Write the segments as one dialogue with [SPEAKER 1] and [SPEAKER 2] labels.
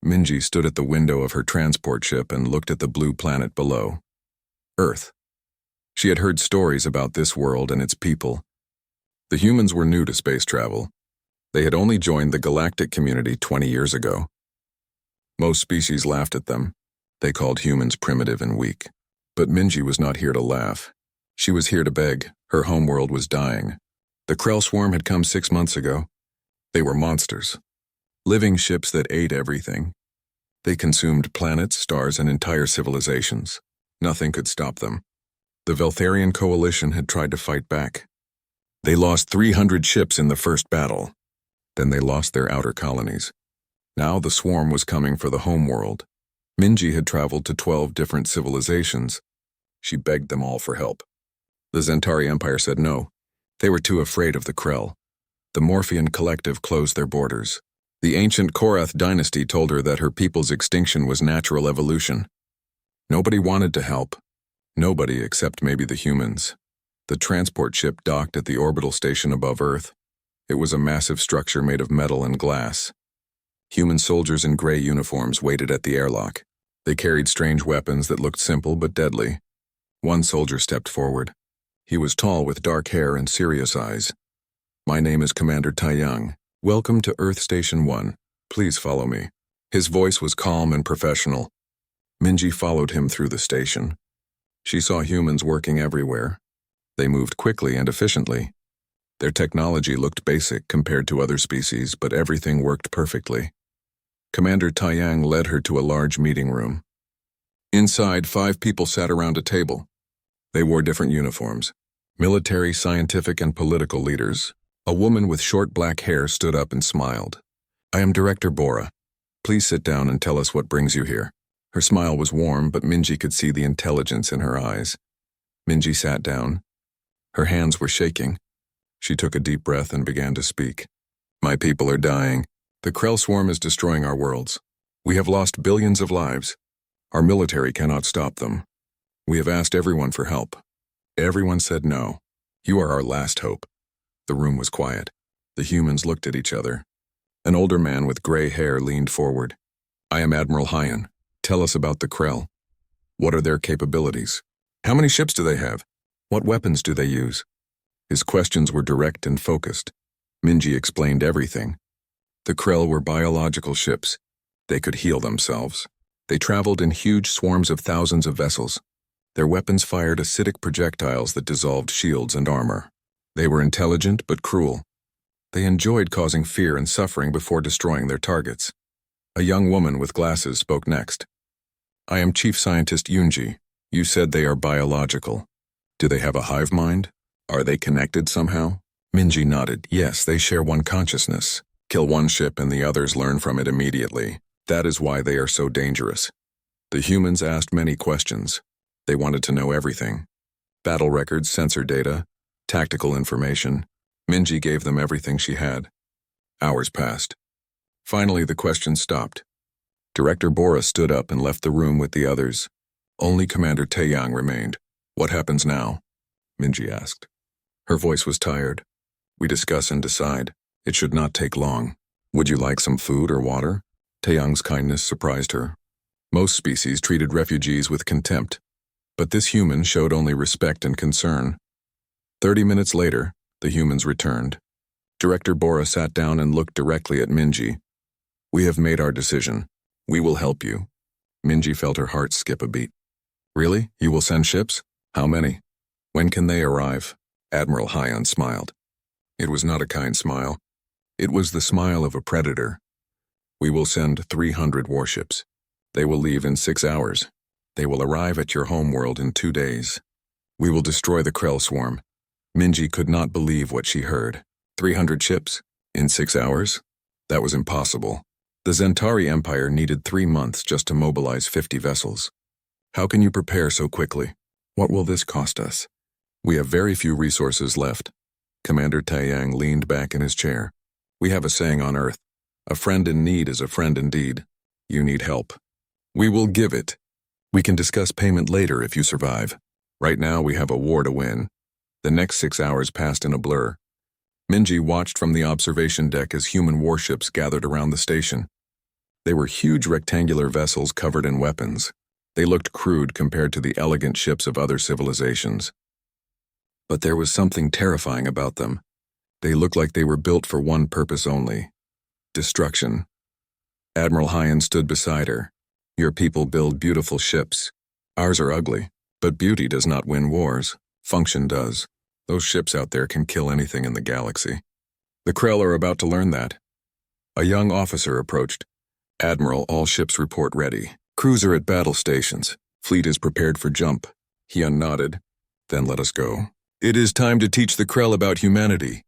[SPEAKER 1] Minji stood at the window of her transport ship and looked at the blue planet below. Earth. She had heard stories about this world and its people. The humans were new to space travel. They had only joined the galactic community 20 years ago. Most species laughed at them. They called humans primitive and weak. But Minji was not here to laugh. She was here to beg. Her homeworld was dying. The Krell swarm had come 6 months ago. They were monsters. Living ships that ate everything. They consumed planets, stars, and entire civilizations. Nothing could stop them. The Veltharian coalition had tried to fight back. They lost 300 ships in the first battle. Then they lost their outer colonies. Now the swarm was coming for the homeworld. Minji had traveled to 12 different civilizations. She begged them all for help. The Zentari Empire said no. They were too afraid of the Krell. The Morphean Collective closed their borders. The ancient Korath dynasty told her that her people's extinction was natural evolution. Nobody wanted to help. Nobody except maybe the humans. The transport ship docked at the orbital station above Earth. It was a massive structure made of metal and glass. Human soldiers in gray uniforms waited at the airlock. They carried strange weapons that looked simple but deadly. One soldier stepped forward. He was tall with dark hair and serious eyes. "My name is Commander Taiyang. Welcome to Earth Station 1. Please follow me." His voice was calm and professional. Minji followed him through the station. She saw humans working everywhere. They moved quickly and efficiently. Their technology looked basic compared to other species, but everything worked perfectly. Commander Taiyang led her to a large meeting room. Inside, 5 people sat around a table. They wore different uniforms: military, scientific, and political leaders. A woman with short black hair stood up and smiled. "I am Director Bora. Please sit down and tell us what brings you here." Her smile was warm, but Minji could see the intelligence in her eyes. Minji sat down. Her hands were shaking. She took a deep breath and began to speak. "My people are dying. The Krell swarm is destroying our worlds. We have lost billions of lives. Our military cannot stop them. We have asked everyone for help. Everyone said no. You are our last hope." The room was quiet. The humans looked at each other. An older man with gray hair leaned forward. "I am Admiral Hyan. Tell us about the Krell. What are their capabilities? How many ships do they have? What weapons do they use?" His questions were direct and focused. Minji explained everything. The Krell were biological ships. They could heal themselves. They traveled in huge swarms of thousands of vessels. Their weapons fired acidic projectiles that dissolved shields and armor. They were intelligent but cruel. They enjoyed causing fear and suffering before destroying their targets. A young woman with glasses spoke next. "I am Chief Scientist Yunji. You said they are biological. Do they have a hive mind? Are they connected somehow?" Minji nodded. "Yes, they share one consciousness. Kill one ship and the others learn from it immediately. That is why they are so dangerous." The humans asked many questions. They wanted to know everything. Battle records, sensor data, tactical information. Minji gave them everything she had. Hours passed. Finally, the questions stopped. Director Bora stood up and left the room with the others. Only Commander Taeyang remained. "What happens now?" Minji asked. Her voice was tired. "We discuss and decide. It should not take long. Would you like some food or water?" Taeyang's kindness surprised her. Most species treated refugees with contempt, but this human showed only respect and concern. 30 minutes later, the humans returned. Director Bora sat down and looked directly at Minji. "We have made our decision. We will help you." Minji felt her heart skip a beat. "Really? You will send ships? How many? When can they arrive?" Admiral Hyan smiled. It was not a kind smile. It was the smile of a predator. "We will send 300 warships. They will leave in 6 hours. They will arrive at your homeworld in 2 days. We will destroy the Krell swarm." Minji could not believe what she heard. 300 ships? In 6 hours? That was impossible. The Zentari Empire needed 3 months just to mobilize 50 vessels. "How can you prepare so quickly? What will this cost us?" "We have very few resources left." Commander Taeyang leaned back in his chair. "We have a saying on Earth. A friend in need is a friend indeed. You need help. We will give it. We can discuss payment later if you survive. Right now we have a war to win." The next 6 hours passed in a blur. Minji watched from the observation deck as human warships gathered around the station. They were huge rectangular vessels covered in weapons. They looked crude compared to the elegant ships of other civilizations. But there was something terrifying about them. They looked like they were built for one purpose only: destruction. Admiral Hyan stood beside her. Your people build beautiful ships. Ours are ugly, but beauty does not win wars. Function does. Those ships out there can kill anything in the galaxy. The Krell are about to learn that. A young officer approached. Admiral, all ships report ready. Crews are at battle stations. Fleet is prepared for jump. Hyan nodded. Then let us go. It is time to teach the Krell about humanity.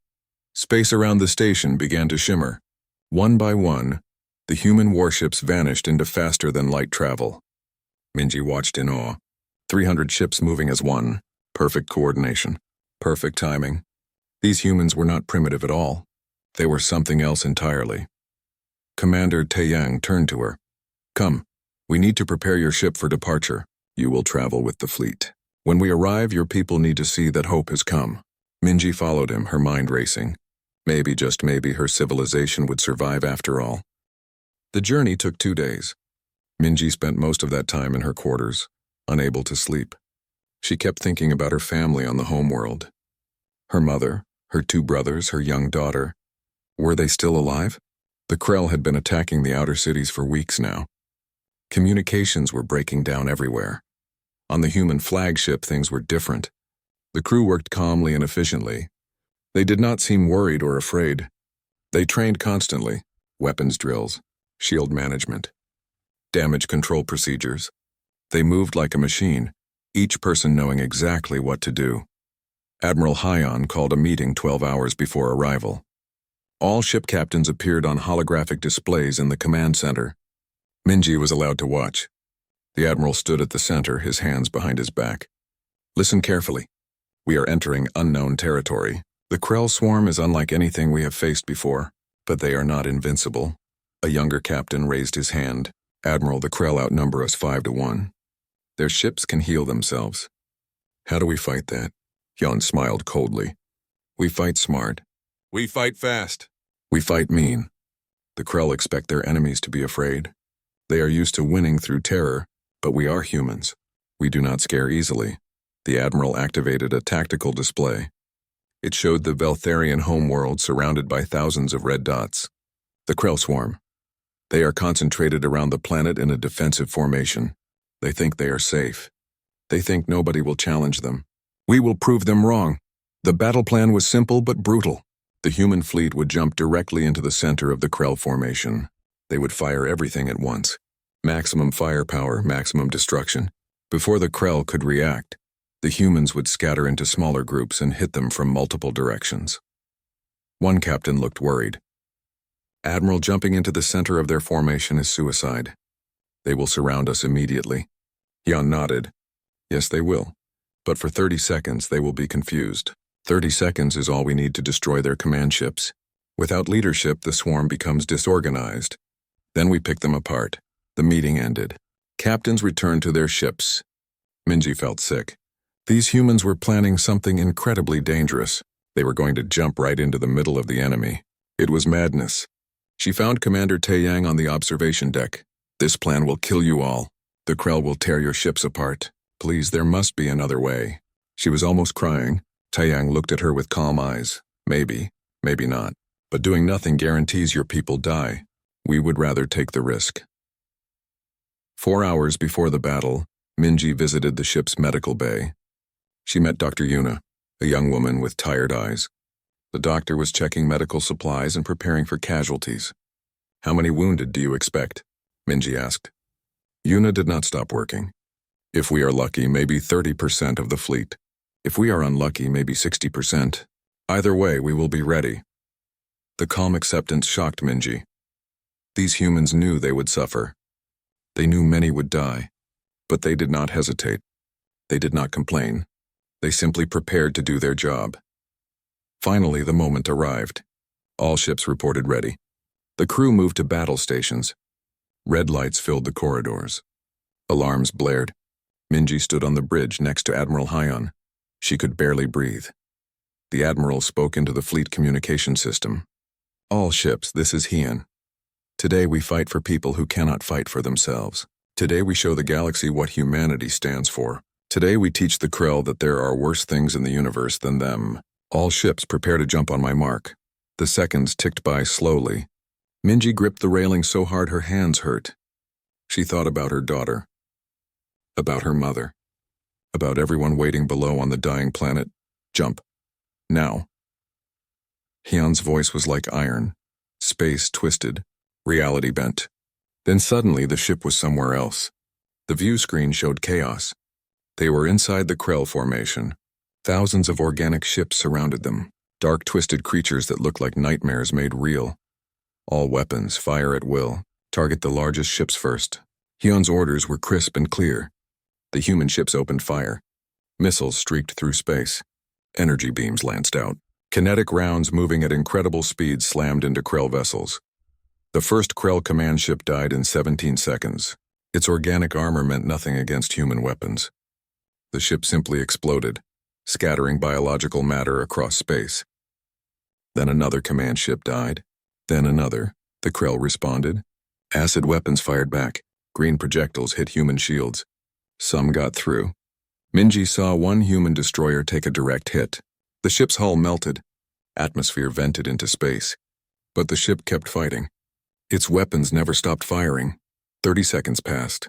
[SPEAKER 1] Space around the station began to shimmer. One by one, the human warships vanished into faster-than-light travel. Minji watched in awe. 300 ships moving as one. Perfect coordination. Perfect timing. These humans were not primitive at all. They were something else entirely. Commander Taeyang turned to her. Come, we need to prepare your ship for departure. You will travel with the fleet. When we arrive, your people need to see that hope has come. Minji followed him, her mind racing. Maybe, just maybe, her civilization would survive after all. The journey took 2 days. Minji spent most of that time in her quarters, unable to sleep. She kept thinking about her family on the homeworld. Her mother, her 2 brothers, her young daughter. Were they still alive? The Krell had been attacking the outer cities for weeks now. Communications were breaking down everywhere. On the human flagship, things were different. The crew worked calmly and efficiently. They did not seem worried or afraid. They trained constantly: weapons drills, shield management, damage control procedures. They moved like a machine, each person knowing exactly what to do. Admiral Hyan called a meeting 12 hours before arrival. All ship captains appeared on holographic displays in the command center. Minji was allowed to watch. The Admiral stood at the center, his hands behind his back. Listen carefully. We are entering unknown territory. The Krell swarm is unlike anything we have faced before, but they are not invincible. A younger captain raised his hand. Admiral, the Krell outnumber us 5-1. Their ships can heal themselves. How do we fight that? Hyan smiled coldly. We fight smart. We fight fast. We fight mean. The Krell expect their enemies to be afraid. They are used to winning through terror, but we are humans. We do not scare easily. The Admiral activated a tactical display. It showed the Veltharian homeworld surrounded by thousands of red dots. The Krell swarm. They are concentrated around the planet in a defensive formation. They think they are safe. They think nobody will challenge them. We will prove them wrong. The battle plan was simple but brutal. The human fleet would jump directly into the center of the Krell formation. They would fire everything at once. Maximum firepower, maximum destruction. Before the Krell could react, the humans would scatter into smaller groups and hit them from multiple directions. One captain looked worried. Admiral, jumping into the center of their formation is suicide. They will surround us immediately. Hyan nodded. Yes, they will. But for 30 seconds, they will be confused. 30 seconds is all we need to destroy their command ships. Without leadership, the swarm becomes disorganized. Then we pick them apart. The meeting ended. Captains returned to their ships. Minji felt sick. These humans were planning something incredibly dangerous. They were going to jump right into the middle of the enemy. It was madness. She found Commander Taeyang on the observation deck. This plan will kill you all. The Krell will tear your ships apart. Please, there must be another way. She was almost crying. Taeyang looked at her with calm eyes. Maybe, maybe not. But doing nothing guarantees your people die. We would rather take the risk. 4 hours before the battle, Minji visited the ship's medical bay. She met Dr. Yuna, a young woman with tired eyes. The doctor was checking medical supplies and preparing for casualties. How many wounded do you expect? Minji asked. Yuna did not stop working. If we are lucky, maybe 30% of the fleet. If we are unlucky, maybe 60%. Either way, we will be ready. The calm acceptance shocked Minji. These humans knew they would suffer. They knew many would die, but they did not hesitate. They did not complain. They simply prepared to do their job. Finally, the moment arrived. All ships reported ready. The crew moved to battle stations. Red lights filled the corridors. Alarms blared. Minji stood on the bridge next to Admiral Hyan. She could barely breathe. The Admiral spoke into the fleet communication system. All ships, this is Hyan. Today we fight for people who cannot fight for themselves. Today we show the galaxy what humanity stands for. Today we teach the Krell that there are worse things in the universe than them. All ships prepare to jump on my mark. The seconds ticked by slowly. Minji gripped the railing so hard her hands hurt. She thought about her daughter, about her mother, about everyone waiting below on the dying planet. Jump. Now. Hyun's voice was like iron. Space twisted. Reality bent. Then suddenly the ship was somewhere else. The view screen showed chaos. They were inside the Krell formation. Thousands of organic ships surrounded them. Dark twisted creatures that looked like nightmares made real. All weapons, fire at will. Target the largest ships first. Hyun's orders were crisp and clear. The human ships opened fire. Missiles streaked through space. Energy beams lanced out. Kinetic rounds moving at incredible speeds slammed into Krell vessels. The first Krell command ship died in 17 seconds. Its organic armor meant nothing against human weapons. The ship simply exploded, scattering biological matter across space. Then another command ship died. Then another. The Krell responded. Acid weapons fired back. Green projectiles hit human shields. Some got through. Minji saw one human destroyer take a direct hit. The ship's hull melted. Atmosphere vented into space. But the ship kept fighting. Its weapons never stopped firing. 30 seconds passed.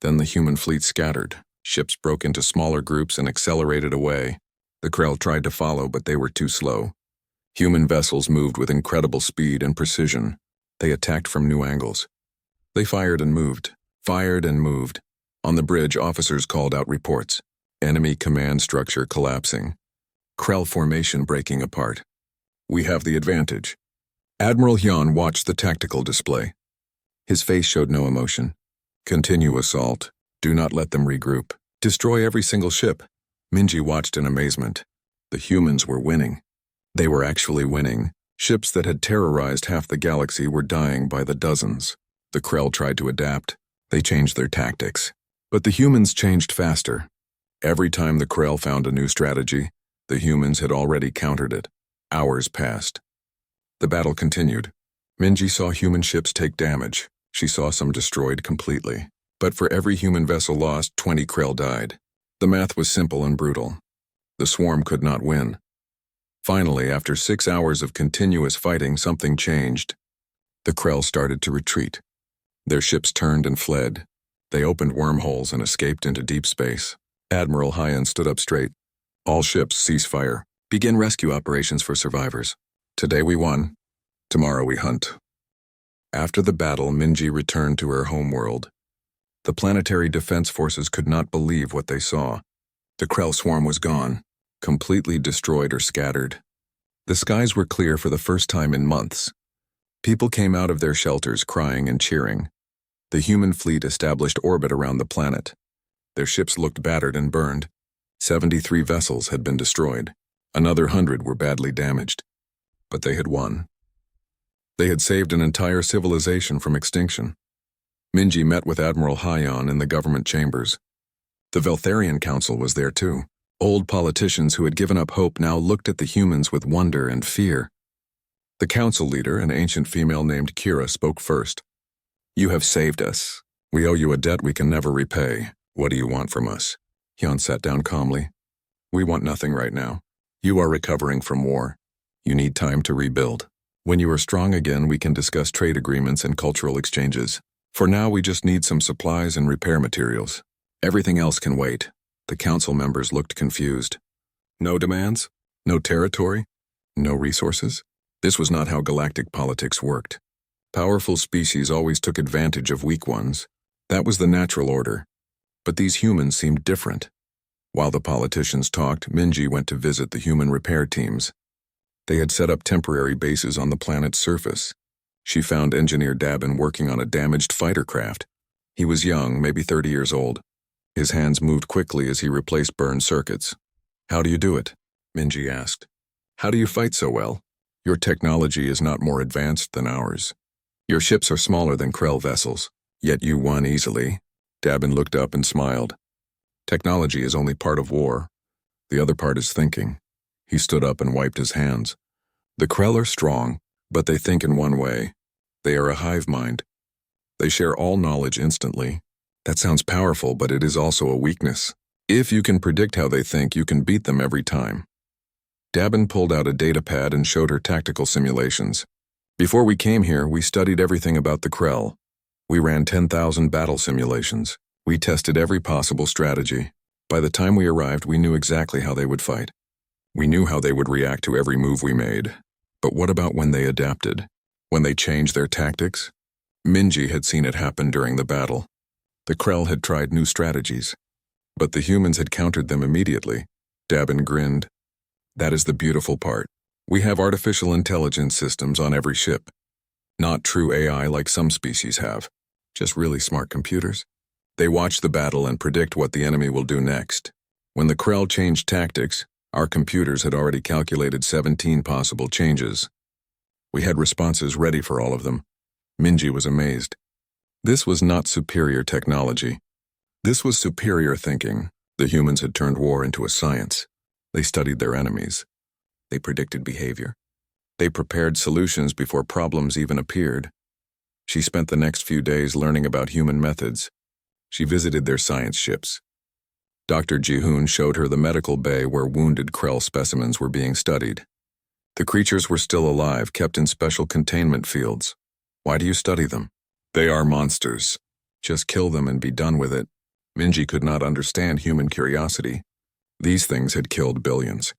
[SPEAKER 1] Then the human fleet scattered. Ships broke into smaller groups and accelerated away. The Krell tried to follow, but they were too slow. Human vessels moved with incredible speed and precision. They attacked from new angles. They fired and moved. Fired and moved. On the bridge, officers called out reports. Enemy command structure collapsing. Krell formation breaking apart. We have the advantage. Admiral Hyun watched the tactical display. His face showed no emotion. Continue assault. Do not let them regroup. Destroy every single ship. Minji watched in amazement. The humans were winning. They were actually winning. Ships that had terrorized half the galaxy were dying by the dozens. The Krell tried to adapt. They changed their tactics. But the humans changed faster. Every time the Krell found a new strategy, the humans had already countered it. Hours passed. The battle continued. Minji saw human ships take damage. She saw some destroyed completely. But for every human vessel lost, 20 Krell died. The math was simple and brutal. The swarm could not win. Finally, after 6 hours of continuous fighting, something changed. The Krell started to retreat. Their ships turned and fled. They opened wormholes and escaped into deep space. Admiral Hyun stood up straight. All ships cease fire. Begin rescue operations for survivors. Today we won. Tomorrow we hunt. After the battle, Minji returned to her homeworld. The planetary defense forces could not believe what they saw. The Krell swarm was gone, completely destroyed or scattered. The skies were clear for the first time in months. People came out of their shelters crying and cheering. The human fleet established orbit around the planet. Their ships looked battered and burned. 73 vessels had been destroyed. Another 100 were badly damaged. But they had won. They had saved an entire civilization from extinction. Minji met with Admiral Hyun in the government chambers. The Veltharian Council was there too. Old politicians who had given up hope now looked at the humans with wonder and fear. The council leader, an ancient female named Kira, spoke first. You have saved us. We owe you a debt we can never repay. What do you want from us? Hyun sat down calmly. We want nothing right now. You are recovering from war. You need time to rebuild. When you are strong again, we can discuss trade agreements and cultural exchanges. For now, we just need some supplies and repair materials. Everything else can wait. The council members looked confused. No demands? No territory? No resources? This was not how galactic politics worked. Powerful species always took advantage of weak ones. That was the natural order. But these humans seemed different. While the politicians talked, Minji went to visit the human repair teams. They had set up temporary bases on the planet's surface. She found Engineer Dabin working on a damaged fighter craft. He was young, maybe 30 years old. His hands moved quickly as he replaced burned circuits. How do you do it? Minji asked. How do you fight so well? Your technology is not more advanced than ours. Your ships are smaller than Krell vessels, yet you won easily. Dabin looked up and smiled. Technology is only part of war. The other part is thinking. He stood up and wiped his hands. The Krell are strong, but they think in one way. They are a hive mind. They share all knowledge instantly. That sounds powerful, but it is also a weakness. If you can predict how they think, you can beat them every time. Dabin pulled out a datapad and showed her tactical simulations. Before we came here, we studied everything about the Krell. We ran 10,000 battle simulations. We tested every possible strategy. By the time we arrived, we knew exactly how they would fight. We knew how they would react to every move we made. But what about when they adapted? When they changed their tactics? Minji had seen it happen during the battle. The Krell had tried new strategies, but the humans had countered them immediately. Dabin grinned. That is the beautiful part. We have artificial intelligence systems on every ship. Not true AI like some species have, just really smart computers. They watch the battle and predict what the enemy will do next. When the Krell changed tactics, our computers had already calculated 17 possible changes. We had responses ready for all of them. Minji was amazed. This was not superior technology. This was superior thinking. The humans had turned war into a science. They studied their enemies. They predicted behavior. They prepared solutions before problems even appeared. She spent the next few days learning about human methods. She visited their science ships. Dr. Ji-hoon showed her the medical bay where wounded Krell specimens were being studied. The creatures were still alive, kept in special containment fields. Why do you study them? They are monsters. Just kill them and be done with it. Minji could not understand human curiosity. These things had killed billions.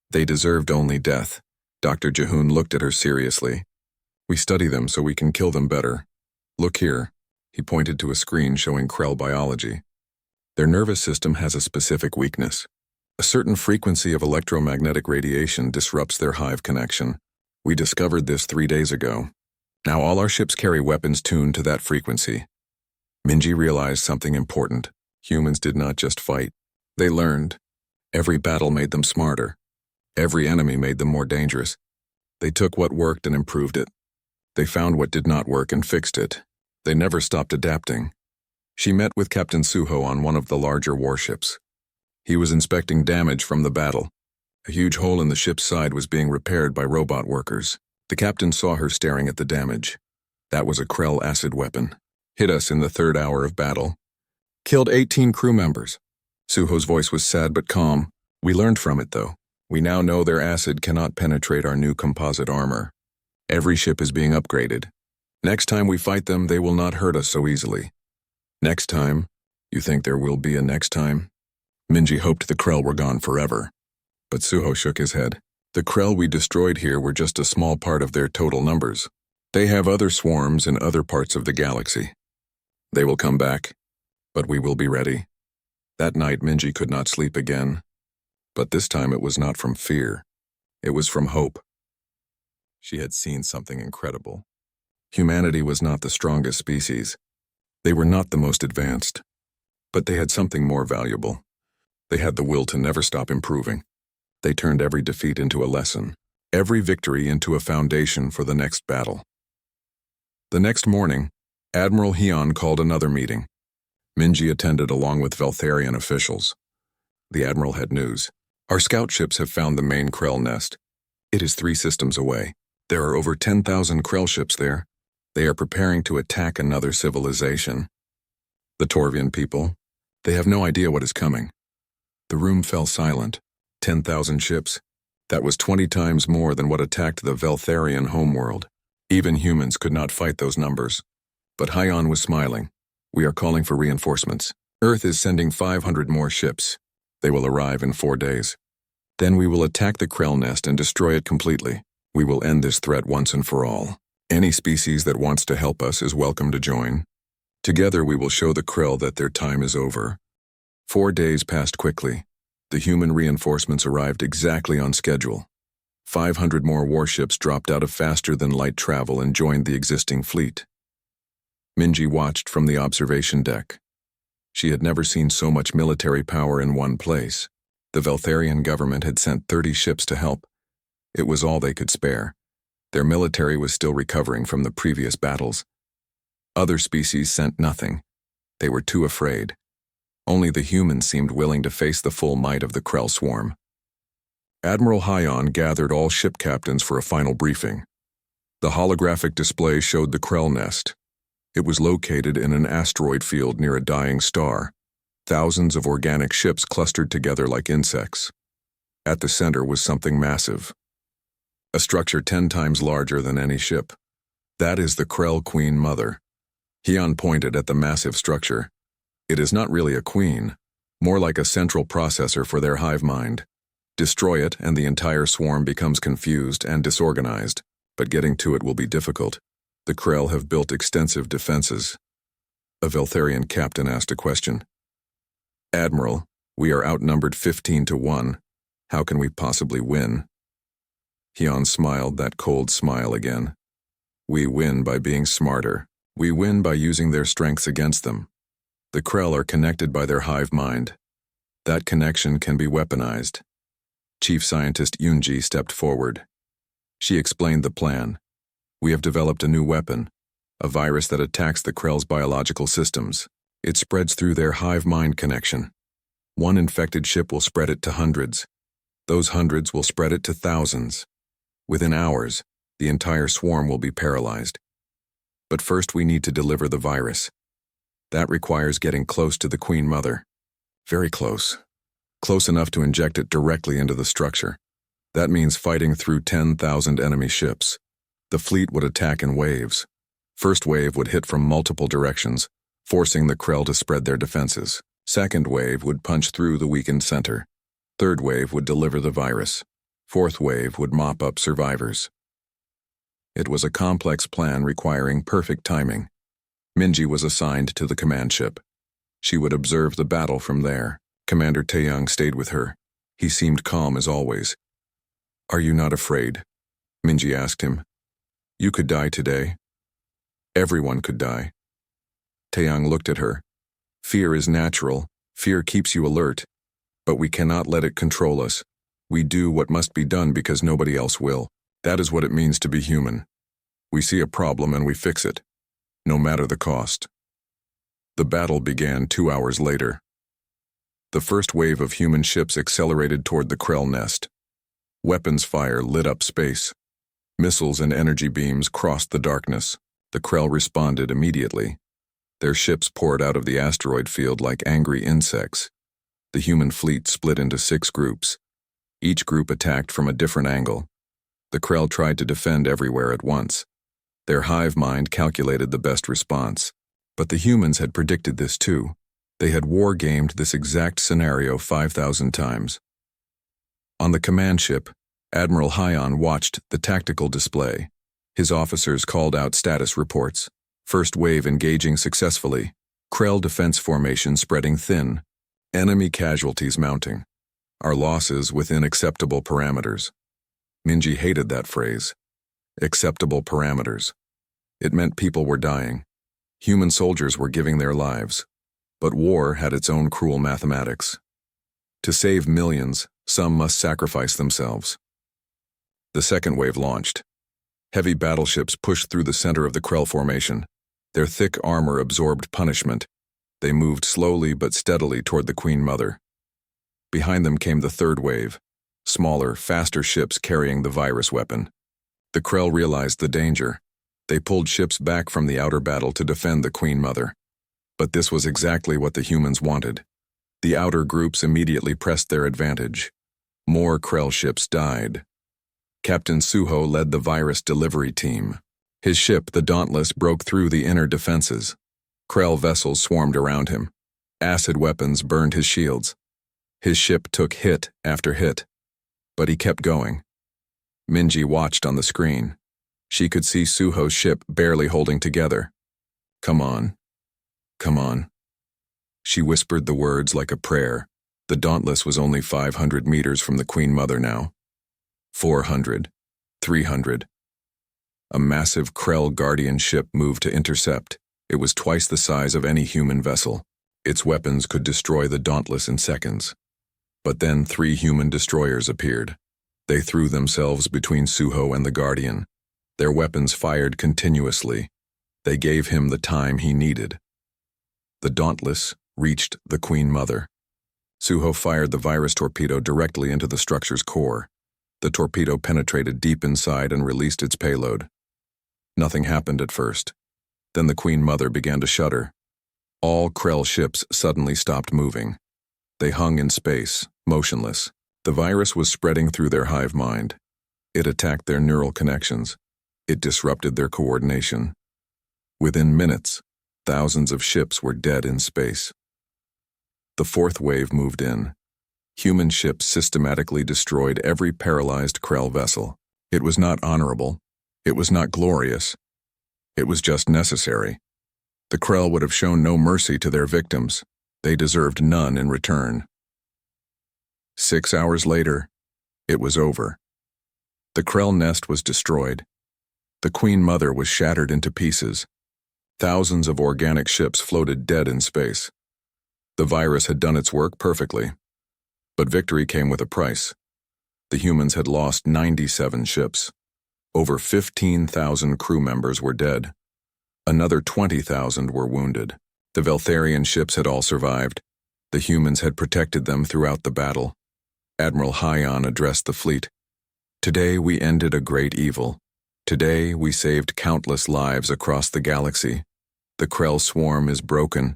[SPEAKER 1] They deserved only death. Dr. Ji-hoon looked at her seriously. We study them so we can kill them better. Look here. He pointed to a screen showing Krell biology. Their nervous system has a specific weakness. A certain frequency of electromagnetic radiation disrupts their hive connection. We discovered this 3 days ago. Now all our ships carry weapons tuned to that frequency. Minji realized something important. Humans did not just fight. They learned. Every battle made them smarter. Every enemy made them more dangerous. They took what worked and improved it. They found what did not work and fixed it. They never stopped adapting. She met with Captain Suho on one of the larger warships. He was inspecting damage from the battle. A huge hole in the ship's side was being repaired by robot workers. The captain saw her staring at the damage. That was a Krell acid weapon. Hit us in the 3rd hour of battle. Killed 18 crew members. Suho's voice was sad but calm. We learned from it, though. We now know their acid cannot penetrate our new composite armor. Every ship is being upgraded. Next time we fight them, they will not hurt us so easily. Next time? You think there will be a next time? Minji hoped the Krell were gone forever. But Suho shook his head. The Krell we destroyed here were just a small part of their total numbers. They have other swarms in other parts of the galaxy. They will come back, but we will be ready. That night, Minji could not sleep again. But this time it was not from fear. It was from hope. She had seen something incredible. Humanity was not the strongest species. They were not the most advanced. But they had something more valuable. They had the will to never stop improving. They turned every defeat into a lesson, every victory into a foundation for the next battle. The next morning, Admiral Hyun called another meeting. Minji attended along with Veltharian officials. The Admiral had news. Our scout ships have found the main Krell nest. It is 3 systems away. There are over 10,000 Krell ships there. They are preparing to attack another civilization. The Torvian people, they have no idea what is coming. The room fell silent. 10,000 ships. That was 20 times more than what attacked the Veltharian homeworld. Even humans could not fight those numbers. But Hyun was smiling. We are calling for reinforcements. Earth is sending 500 more ships. They will arrive in 4 days. Then we will attack the Krell nest and destroy it completely. We will end this threat once and for all. Any species that wants to help us is welcome to join. Together we will show the Krell that their time is over. 4 days passed quickly. The human reinforcements arrived exactly on schedule. 500 more warships dropped out of faster-than-light travel and joined the existing fleet. Minji watched from the observation deck. She had never seen so much military power in one place. The Veltharian government had sent 30 ships to help. It was all they could spare. Their military was still recovering from the previous battles. Other species sent nothing. They were too afraid. Only the humans seemed willing to face the full might of the Krell swarm. Admiral Hyun gathered all ship captains for a final briefing. The holographic display showed the Krell nest. It was located in an asteroid field near a dying star. Thousands of organic ships clustered together like insects. At the center was something massive. A structure 10 times larger than any ship. That is the Krell Queen Mother. Hion pointed at the massive structure. It is not really a queen, more like a central processor for their hive mind. Destroy it and the entire swarm becomes confused and disorganized, but getting to it will be difficult. The Krell have built extensive defenses. A Veltharian captain asked a question. Admiral, we are outnumbered 15 to 1. How can we possibly win? Hion smiled that cold smile again. We win by being smarter. We win by using their strengths against them. The Krell are connected by their hive mind. That connection can be weaponized. Chief Scientist Yunji stepped forward. She explained the plan. We have developed a new weapon, a virus that attacks the Krell's biological systems. It spreads through their hive mind connection. One infected ship will spread it to hundreds. Those hundreds will spread it to thousands. Within hours, the entire swarm will be paralyzed. But first we need to deliver the virus. That requires getting close to the Queen Mother. Very close. Close enough to inject it directly into the structure. That means fighting through 10,000 enemy ships. The fleet would attack in waves. First wave would hit from multiple directions, forcing the Krell to spread their defenses. Second wave would punch through the weakened center. Third wave would deliver the virus. Fourth wave would mop up survivors. It was a complex plan requiring perfect timing. Minji was assigned to the command ship. She would observe the battle from there. Commander Taeyang stayed with her. He seemed calm as always. Are you not afraid? Minji asked him. You could die today. Everyone could die. Taeyang looked at her. Fear is natural. Fear keeps you alert. But we cannot let it control us. We do what must be done because nobody else will. That is what it means to be human. We see a problem and we fix it, no matter the cost. The battle began 2 hours later. The first wave of human ships accelerated toward the Krell nest. Weapons fire lit up space. Missiles and energy beams crossed the darkness. The Krell responded immediately. Their ships poured out of the asteroid field like angry insects. The human fleet split into 6 groups. Each group attacked from a different angle. The Krell tried to defend everywhere at once. Their hive mind calculated the best response. But the humans had predicted this too. They had war-gamed this exact scenario 5,000 times. On the command ship, Admiral Hion watched the tactical display. His officers called out status reports. First wave engaging successfully. Krell defense formation spreading thin. Enemy casualties mounting. Our losses within acceptable parameters. Minji hated that phrase. Acceptable parameters. It meant people were dying. Human soldiers were giving their lives. But war had its own cruel mathematics. To save millions, some must sacrifice themselves. The second wave launched. Heavy battleships pushed through the center of the Krell formation. Their thick armor absorbed punishment. They moved slowly but steadily toward the Queen Mother. Behind them came the third wave. Smaller, faster ships carrying the virus weapon. The Krell realized the danger. They pulled ships back from the outer battle to defend the Queen Mother. But this was exactly what the humans wanted. The outer groups immediately pressed their advantage. More Krell ships died. Captain Suho led the virus delivery team. His ship, the Dauntless, broke through the inner defenses. Krell vessels swarmed around him. Acid weapons burned his shields. His ship took hit after hit. But he kept going. Minji watched on the screen. She could see Suho's ship barely holding together. Come on. Come on. She whispered the words like a prayer. The Dauntless was only 500 meters from the Queen Mother now. 400. 300. A massive Krell Guardian ship moved to intercept. It was twice the size of any human vessel. Its weapons could destroy the Dauntless in seconds. But then 3 human destroyers appeared. They threw themselves between Suho and the Guardian. Their weapons fired continuously. They gave him the time he needed. The Dauntless reached the Queen Mother. Suho fired the virus torpedo directly into the structure's core. The torpedo penetrated deep inside and released its payload. Nothing happened at first. Then the Queen Mother began to shudder. All Krell ships suddenly stopped moving. They hung in space, motionless. The virus was spreading through their hive mind. It attacked their neural connections. It disrupted their coordination. Within minutes, thousands of ships were dead in space. The fourth wave moved in. Human ships systematically destroyed every paralyzed Krell vessel. It was not honorable. It was not glorious. It was just necessary. The Krell would have shown no mercy to their victims. They deserved none in return. 6 hours later, it was over. The Krell nest was destroyed. The Queen Mother was shattered into pieces. Thousands of organic ships floated dead in space. The virus had done its work perfectly. But victory came with a price. The humans had lost 97 ships. Over 15,000 crew members were dead. Another 20,000 were wounded. The Veltharian ships had all survived. The humans had protected them throughout the battle. Admiral Hyon addressed the fleet. Today we ended a great evil. Today we saved countless lives across the galaxy. The Krell swarm is broken.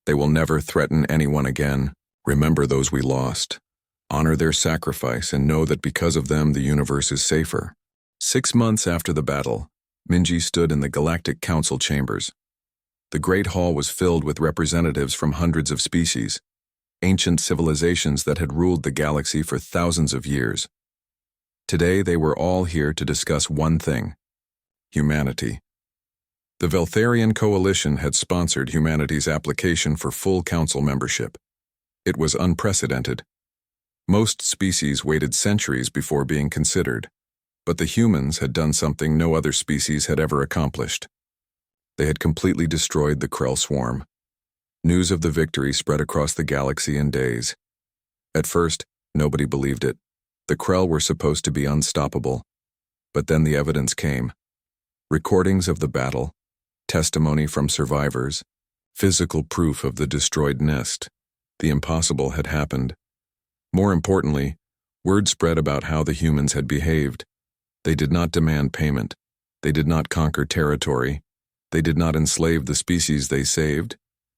[SPEAKER 1] They will never threaten anyone again. Remember those we lost. Honor their sacrifice and know that because of them the universe is safer. 6 months after the battle, Minji stood in the Galactic Council chambers. The Great Hall was filled with representatives from hundreds of species, ancient civilizations that had ruled the galaxy for thousands of years. Today they were all here to discuss one thing: humanity. The Veltharian Coalition had sponsored humanity's application for full council membership. It was unprecedented. Most species waited centuries before being considered. But the humans had done something no other species had ever accomplished. They had completely destroyed the Krell swarm. News of the victory spread across the galaxy in days. At first, nobody believed it. The Krell were supposed to be unstoppable. But then the evidence came. Recordings of the battle, testimony from survivors, physical proof of the destroyed nest. The impossible had happened. More importantly, word spread about how the humans had behaved. They did not demand payment. They did not conquer territory. They did not enslave the species they saved.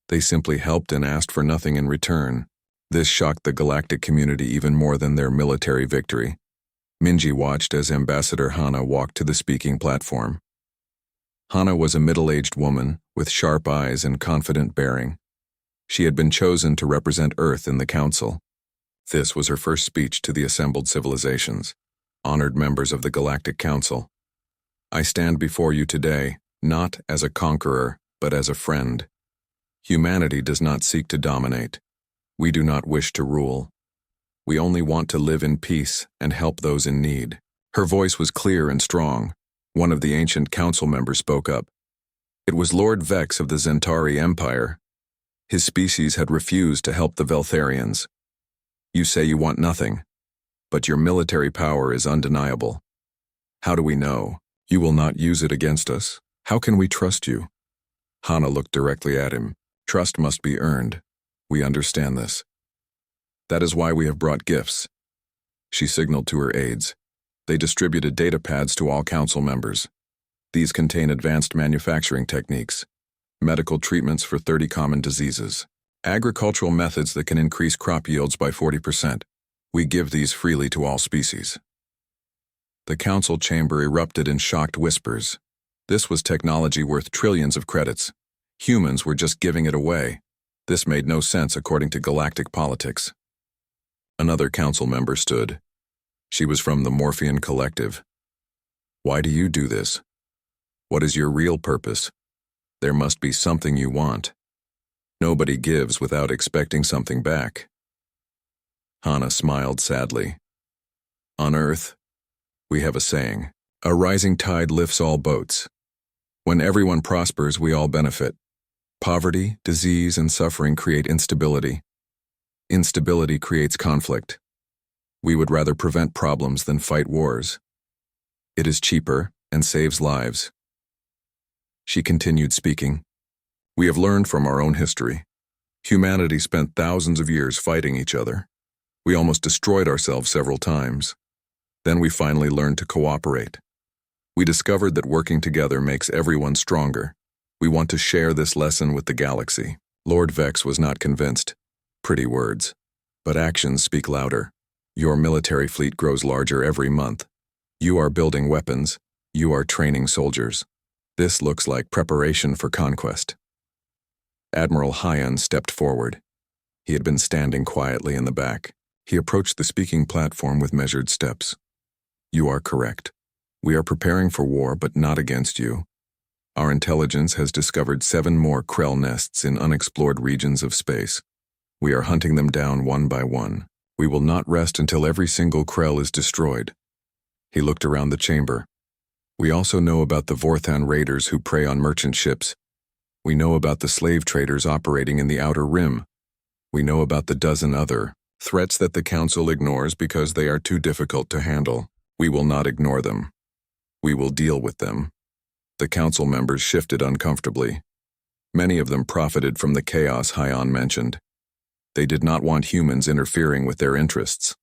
[SPEAKER 1] They simply helped and asked for nothing in return. This shocked the galactic community even more than their military victory. Minji watched as Ambassador Hana walked to the speaking platform. Hana was a middle-aged woman with sharp eyes and confident bearing. She had been chosen to represent Earth in the council. This was her first speech to the assembled civilizations. Honored members of the Galactic Council. I stand before you today, not as a conqueror, but as a friend. Humanity does not seek to dominate. We do not wish to rule. We only want to live in peace and help those in need. Her voice was clear and strong. One of the ancient council members spoke up. It was Lord Vex of the Zentari Empire. His species had refused to help the Veltharians. You say you want nothing. But your military power is undeniable. How do we know? You will not use it against us. How can we trust you? Hana looked directly at him. Trust must be earned. We understand this. That is why we have brought gifts. She signaled to her aides. They distributed data pads to all council members. These contain advanced manufacturing techniques, medical treatments for 30 common diseases, agricultural methods that can increase crop yields by 40%. We give these freely to all species. The council chamber erupted in shocked whispers. This was technology worth trillions of credits. Humans were just giving it away. This made no sense according to galactic politics. Another council member stood. She was from the Morphean Collective. Why do you do this? What is your real purpose? There must be something you want. Nobody gives without expecting something back. Hana smiled sadly. On Earth, we have a saying, a rising tide lifts all boats. When everyone prospers, we all benefit. Poverty, disease, and suffering create instability. Instability creates conflict. We would rather prevent problems than fight wars. It is cheaper and saves lives. She continued speaking. We have learned from our own history. Humanity spent thousands of years fighting each other. We almost destroyed ourselves several times. Then we finally learned to cooperate. We discovered that working together makes everyone stronger. We want to share this lesson with the galaxy. Lord Vex was not convinced. Pretty words. But actions speak louder. Your military fleet grows larger every month. You are building weapons. You are training soldiers. This looks like preparation for conquest. Admiral Hyan stepped forward. He had been standing quietly in the back. He approached the speaking platform with measured steps. You are correct. We are preparing for war, but not against you. Our intelligence has discovered 7 more Krell nests in unexplored regions of space. We are hunting them down one by one. We will not rest until every single Krell is destroyed. He looked around the chamber. We also know about the Vorthan raiders who prey on merchant ships. We know about the slave traders operating in the Outer Rim. We know about the dozen other threats that the Council ignores because they are too difficult to handle. We will not ignore them. We will deal with them. The Council members shifted uncomfortably. Many of them profited from the chaos Hyan mentioned. They did not want humans interfering with their interests.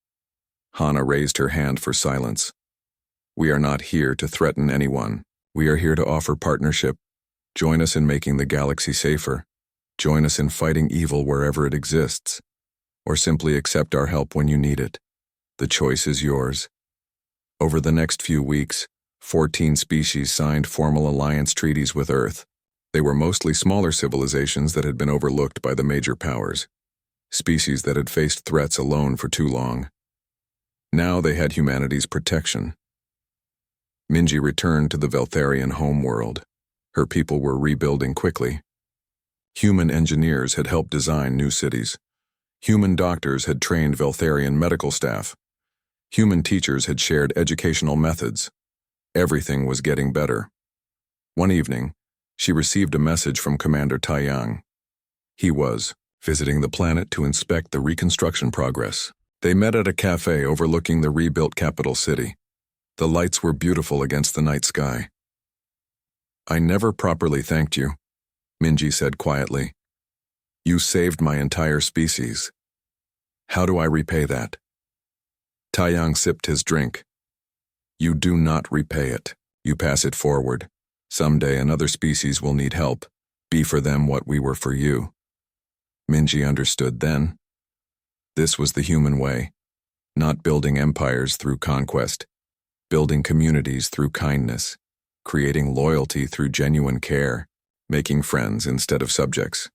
[SPEAKER 1] Hana raised her hand for silence. We are not here to threaten anyone. We are here to offer partnership. Join us in making the galaxy safer. Join us in fighting evil wherever it exists. Or simply accept our help when you need it. The choice is yours. Over the next few weeks, 14 species signed formal alliance treaties with Earth. They were mostly smaller civilizations that had been overlooked by the major powers. Species that had faced threats alone for too long. Now they had humanity's protection. Minji returned to the Veltharian homeworld. Her people were rebuilding quickly. Human engineers had helped design new cities. Human doctors had trained Veltharian medical staff. Human teachers had shared educational methods. Everything was getting better. One evening, she received a message from Commander Taiyang. He was visiting the planet to inspect the reconstruction progress. They met at a cafe overlooking the rebuilt capital city. The lights were beautiful against the night sky. I never properly thanked you, Minji said quietly. You saved my entire species. How do I repay that? Taiyang sipped his drink. You do not repay it. You pass it forward. Someday another species will need help. Be for them what we were for you. Minji understood then. This was the human way. Not building empires through conquest. Building communities through kindness. Creating loyalty through genuine care. Making friends instead of subjects.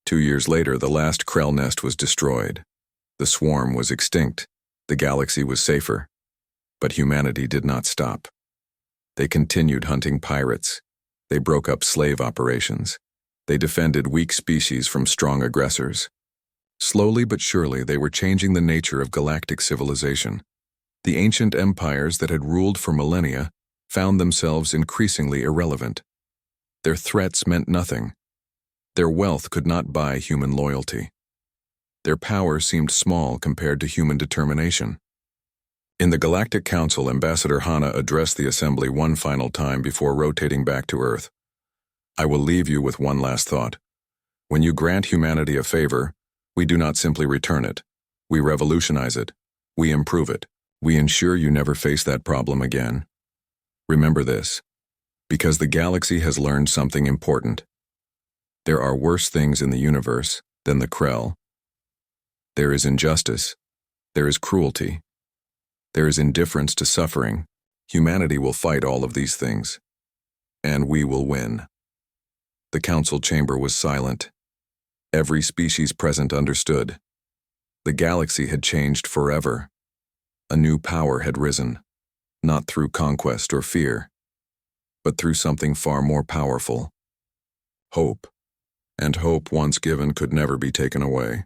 [SPEAKER 1] 2 years later, the last Krell nest was destroyed. The swarm was extinct. The galaxy was safer. But humanity did not stop. They continued hunting pirates. They broke up slave operations. They defended weak species from strong aggressors. Slowly but surely, they were changing the nature of galactic civilization. The ancient empires that had ruled for millennia found themselves increasingly irrelevant. Their threats meant nothing. Their wealth could not buy human loyalty. Their power seemed small compared to human determination. In the Galactic Council, Ambassador Hana addressed the Assembly one final time before rotating back to Earth. I will leave you with one last thought. When you grant humanity a favor, we do not simply return it. We revolutionize it. We improve it. We ensure you never face that problem again. Remember this, because the galaxy has learned something important. There are worse things in the universe than the Krell. There is injustice. There is cruelty. There is indifference to suffering. Humanity will fight all of these things. And we will win. The council chamber was silent. Every species present understood. The galaxy had changed forever. A new power had risen, not through conquest or fear, but through something far more powerful. Hope. And hope once given could never be taken away.